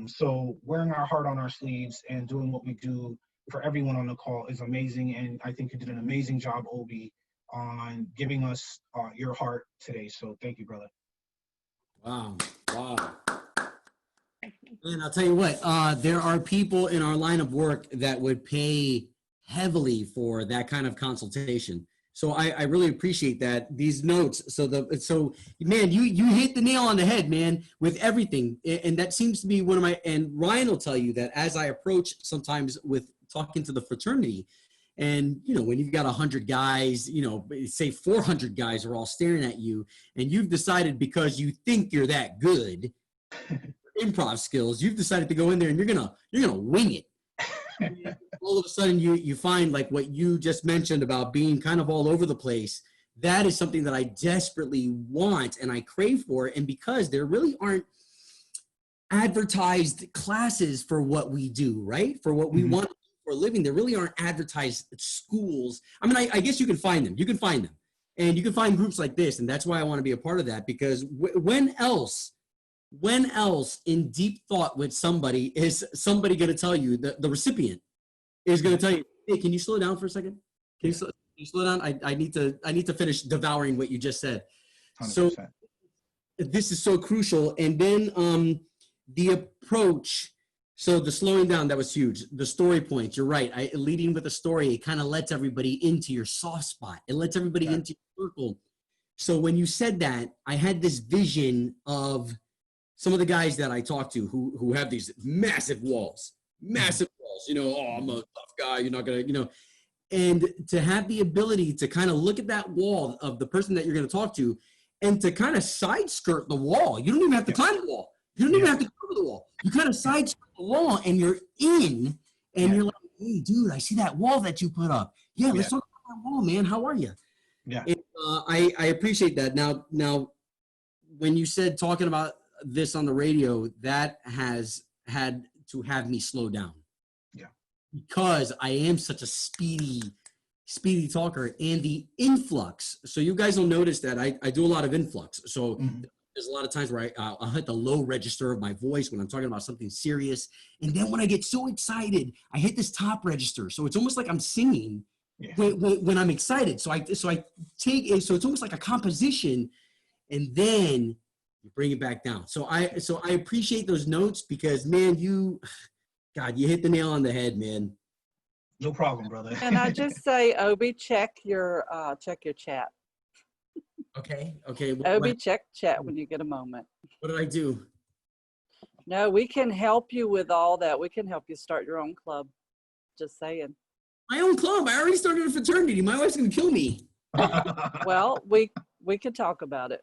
So wearing our heart on our sleeves and doing what we do for everyone on the call is amazing. And I think you did an amazing job, Obie, on giving us your heart today. So thank you, brother. Wow. Wow. And I'll tell you what, there are people in our line of work that would pay heavily for that kind of consultation. So I really appreciate that. These notes. So man, you hit the nail on the head, man, with everything. And that seems to be one of my, and Ryan will tell you that as I approach sometimes with talking to the fraternity, and, you know, when you've got 100 guys, you know, say 400 guys are all staring at you, and you've decided because you think you're that good, improv skills, you've decided to go in there and you're gonna wing it. All of a sudden you find, like what you just mentioned about being kind of all over the place. That is something that I desperately want and I crave for. And because there really aren't advertised classes for what we do, right? For what we want for a living, there really aren't advertised schools. I mean, I guess you can find them. You can find them. And you can find groups like this. And that's why I want to be a part of that, because when else in deep thought with somebody is somebody going to tell you, the recipient is going to tell you, hey, can you slow down for a second? Can you slow down? I need to finish devouring what you just said. 100%. So this is so crucial. And then the approach, so the slowing down, that was huge. The story points, you're right. Leading with a story, it kind of lets everybody into your soft spot. It lets everybody into your circle. So when you said that, I had this vision of some of the guys that I talk to who have these massive walls, you know, oh, I'm a tough guy, you're not gonna, you know, and to have the ability to kind of look at that wall of the person that you're going to talk to and to kind of side skirt the wall. You don't even have to climb the wall. You don't even have to cover the wall. You kind of side skirt the wall and you're in, and you're like, hey, dude, I see that wall that you put up. Yeah, let's talk about that wall, man. How are you? Yeah. And, I appreciate that. Now, when you said talking about this on the radio, that has had to have me slow down. Yeah. Because I am such a speedy talker, and the influx. So you guys will notice that I do a lot of influx. So there's a lot of times where I'll hit the low register of my voice when I'm talking about something serious. And then when I get so excited, I hit this top register. So it's almost like I'm singing when I'm excited. So I take it. So it's almost like a composition, and then you bring it back down. So I appreciate those notes, because, man, you hit the nail on the head, man. No problem, brother. And I just say, Obie, check your chat. Okay. Obie, check chat when you get a moment. What did I do? No, we can help you with all that. We can help you start your own club. Just saying. My own club? I already started a fraternity. My wife's gonna kill me. Well, we can talk about it.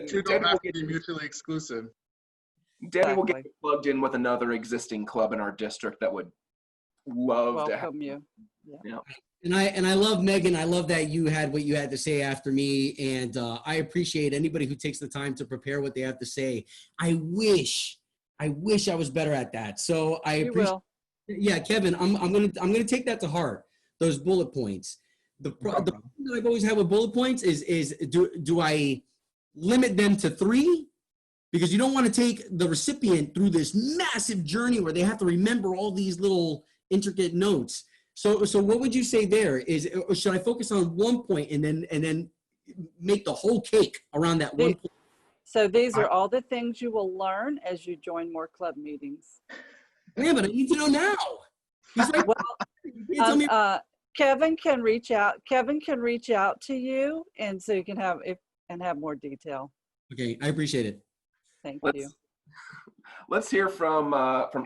Two don't have to be mutually exclusive. Debbie will get plugged in with another existing club in our district that would love to have you. Yeah. And I love Megan. I love that you had what you had to say after me, and I appreciate anybody who takes the time to prepare what they have to say. I wish I was better at that. So I appreciate. Yeah, Kevin, I'm gonna take that to heart. Those bullet points. The problem that I've always had with bullet points is do I limit them to 3? Because you don't want to take the recipient through this massive journey where they have to remember all these little intricate notes. So what would you say there? Or should I focus on one point and then make the whole cake around that one point? So these are all the things you will learn as you join more club meetings. Yeah, but I need to know now. He's like, well, Kevin can reach out. Kevin can reach out to you, and so you can have more detail. Okay, I appreciate it. Thank you. Let's hear from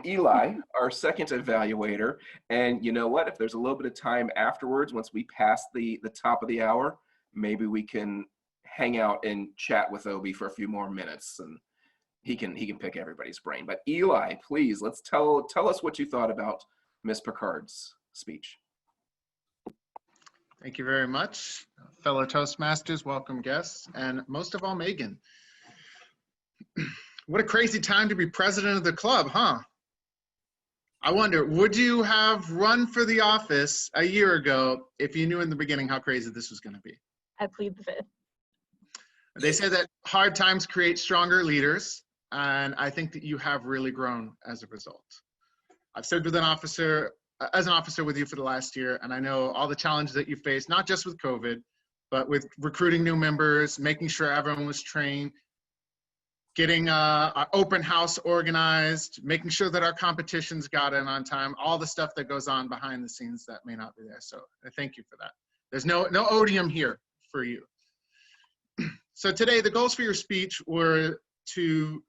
Eli, our second evaluator. And you know what? If there's a little bit of time afterwards, once we pass the top of the hour, maybe we can hang out and chat with Obie for a few more minutes, and he can pick everybody's brain. But Eli, please, let's tell us what you thought about Miss Picard's speech. Thank you very much, fellow Toastmasters, welcome guests, and most of all, Megan. What a crazy time to be president of the club, huh? I wonder, would you have run for the office a year ago if you knew in the beginning how crazy this was going to be? I plead the fifth. They say that hard times create stronger leaders, and I think that you have really grown as a result. I've served with as an officer with you for the last year, and I know all the challenges that you faced, not just with COVID, but with recruiting new members, making sure everyone was trained, getting our open house organized, making sure that our competitions got in on time, all the stuff that goes on behind the scenes that may not be there. So I thank you for that. There's no odium here for you. So today, the goals for your speech were to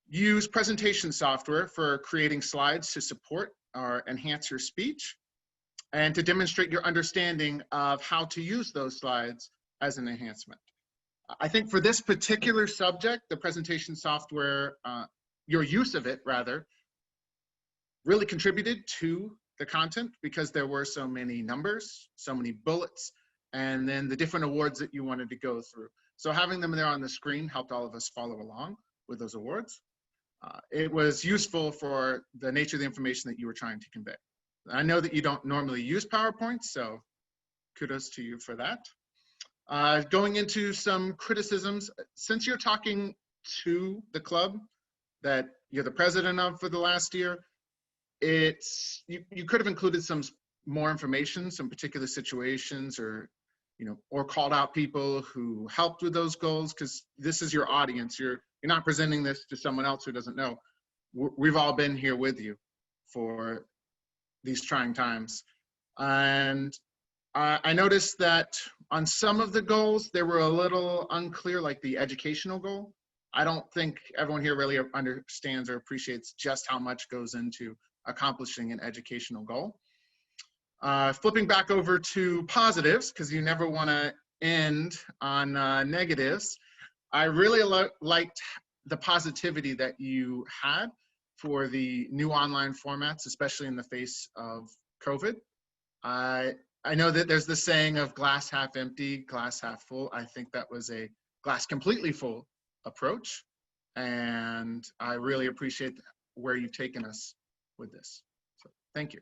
use presentation software for creating slides to support or enhance your speech, and to demonstrate your understanding of how to use those slides as an enhancement. I think for this particular subject, the presentation software, your use of it rather, really contributed to the content because there were so many numbers, so many bullets, and then the different awards that you wanted to go through. So having them there on the screen helped all of us follow along with those awards. It was useful for the nature of the information that you were trying to convey. I know that you don't normally use PowerPoint, so kudos to you for that. Going into some criticisms, since you're talking to the club that you're the president of for the last year, you could have included some more information, some particular situations, or or called out people who helped with those goals, because this is your audience. You're not presenting this to someone else who doesn't know. We've all been here with you for these trying times. And I noticed that on some of the goals, they were a little unclear, like the educational goal. I don't think everyone here really understands or appreciates just how much goes into accomplishing an educational goal. Flipping back over to positives, because you never want to end on negatives, I really liked the positivity that you had for the new online formats, especially in the face of COVID. I know that there's the saying of glass half empty, glass half full. I think that was a glass completely full approach, and I really appreciate where you've taken us with this. So thank you.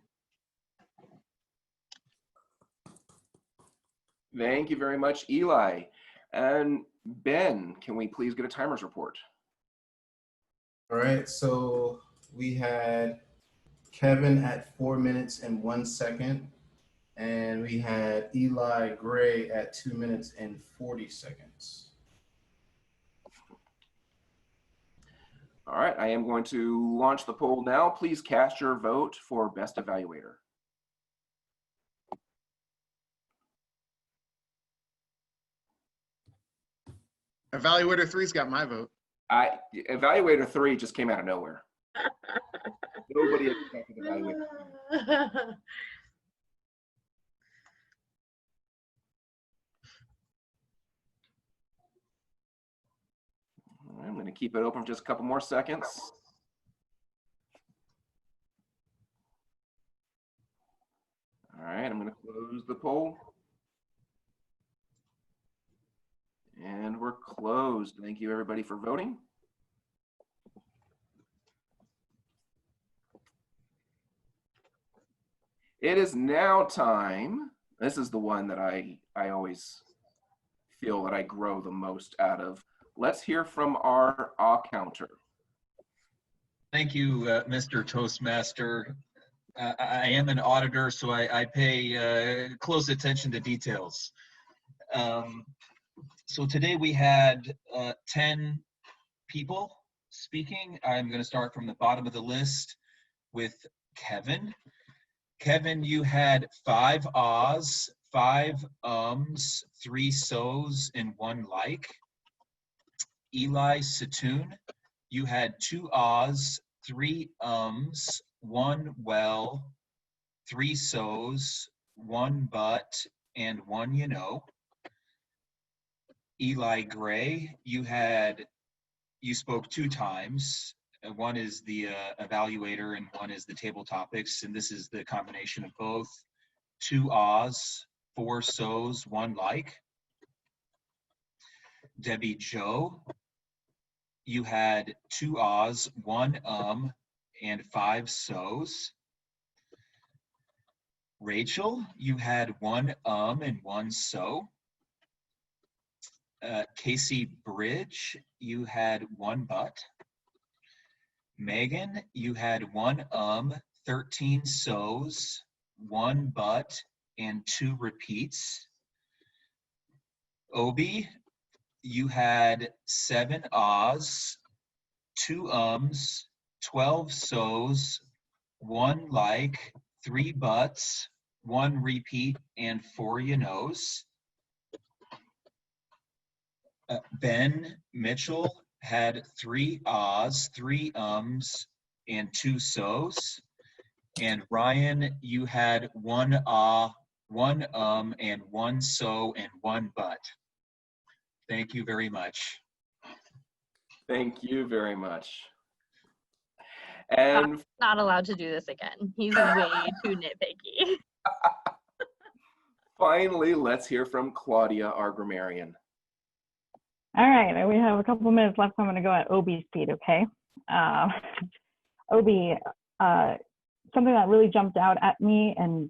Thank you very much, Eli. And Ben, can we please get a timer's report? All right, so we had Kevin at 4 minutes and 1 second, and we had Eli Gray at 2 minutes and 40 seconds. All right, I am going to launch the poll now. Please cast your vote for Best Evaluator. Evaluator 3's got my vote. Evaluator 3 just came out of nowhere. Nobody expected Evaluator 3. All right, I'm going to keep it open for just a couple more seconds. All right, I'm going to close the poll. And we're closed. Thank you, everybody, for voting. It is now time. This is the one that I always feel that I grow the most out of. Let's hear from our counter. Thank you, Mr. Toastmaster. I am an auditor, so I pay close attention to details. So today we had 10 people speaking. I'm going to start from the bottom of the list with Kevin. Kevin, you had 5 ahs, 5 ums, 3 so's, and 1 like. Eli Satoon, you had 2 ahs, 3 ums, 1 well, 3 so's, 1 but, and 1 you know. Eli Gray, you spoke 2 times. One is the evaluator and one is the table topics, and this is the combination of both. 2 ahs, 4 so's, 1 like. Debbie Joe, you had 2 ahs, 1 and 5 so's. Rachel, you had 1 and 1 so. Casey Bridge, you had 1 but. Megan, you had 1 13 so's, 1 but, and 2 repeats. Obie, you had 7 ahs, 2 12 so's, 1 like, 3 buts, 1 repeat, and 4 you knows. Ben Mitchell had 3 ahs, 3 and 2 so's. And Ryan, you had 1 ah, 1 and 1 so, and 1 but. Thank you very much. Thank you very much. And Not allowed to do this again. He's way too nitpicky. finally, let's hear from Claudia, our grammarian. All right, we have a couple minutes left, so I'm going to go at Obie speed, okay? Obie, something that really jumped out at me, and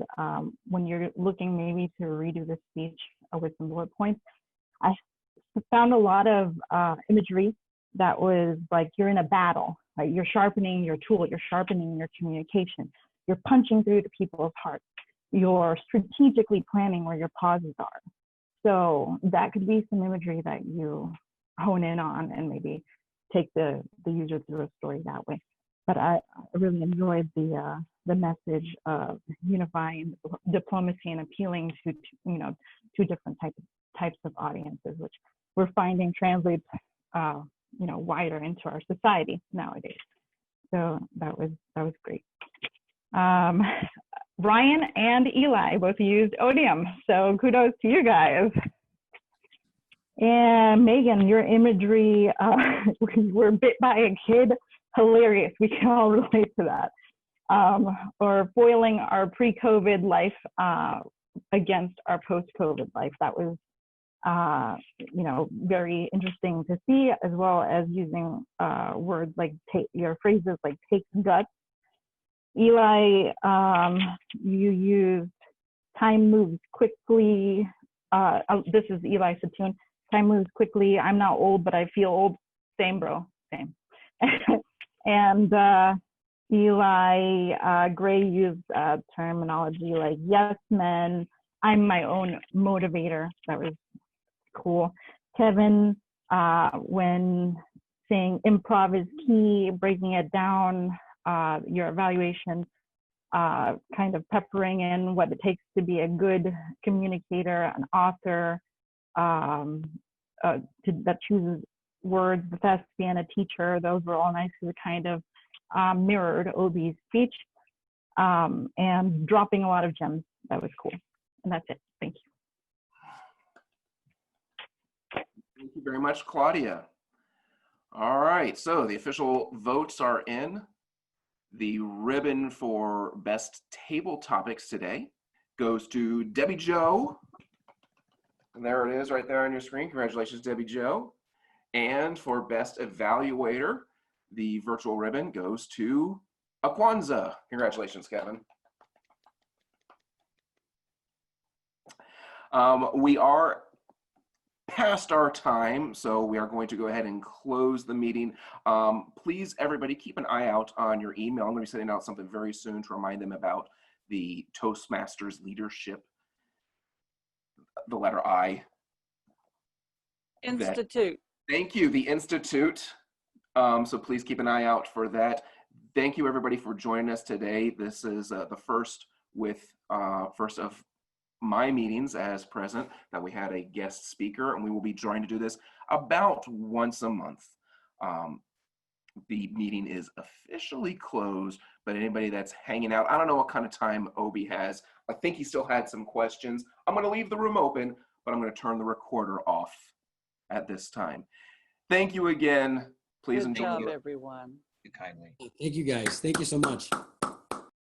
when you're looking maybe to redo the speech with some bullet points, I found a lot of imagery that was like you're in a battle, right? You're sharpening your tool, you're sharpening your communication, you're punching through to people's hearts, you're strategically planning where your pauses are. So that could be some imagery that you hone in on and maybe take the user through a story that way. But I really enjoyed the message of unifying diplomacy and appealing to two different types of audiences, which we're finding translates wider into our society nowadays. So that was great. Ryan and Eli both used odium, so kudos to you guys. And Megan, your imagery, we're bit by a kid, hilarious. We can all relate to that. Or foiling our pre-COVID life against our post-COVID life. That was, very interesting to see, as well as using words like your phrases like take guts. Eli, you used time moves quickly. This is Eli Satoon. Time moves quickly. I'm not old, but I feel old. Same, bro. Same. And Eli Gray used terminology like yes men. I'm my own motivator. That was cool. Kevin, when saying improv is key, breaking it down, your evaluation, kind of peppering in what it takes to be a good communicator, an author, that chooses words, the thespian, a teacher. Those were all nicely kind of mirrored Obie's speech, and dropping a lot of gems. That was cool. And that's it. Thank you. Thank you very much, Claudia. All right, so the official votes are in. The ribbon for best table topics today goes to Debbie Jo. And there it is right there on your screen. Congratulations, Debbie Jo. And for best evaluator, the virtual ribbon goes to Akwanza. Congratulations, Kevin. We are past our time, so we are going to go ahead and close the meeting. Please, everybody, keep an eye out on your email. I'm going to be sending out something very soon to remind them about the Toastmasters leadership, the letter I. Institute. Thank you, the Institute. So please keep an eye out for that. Thank you, everybody, for joining us today. This is the first of my meetings as president that we had a guest speaker, and we will be trying to do this about once a month. The meeting is officially closed, but anybody that's hanging out, I don't know what kind of time Obie has. I think he still had some questions. I'm going to leave the room open, but I'm going to turn the recorder off at this time. Thank you again. Please Good enjoy. job, everyone. Kindly. Thank you guys. Thank you so much.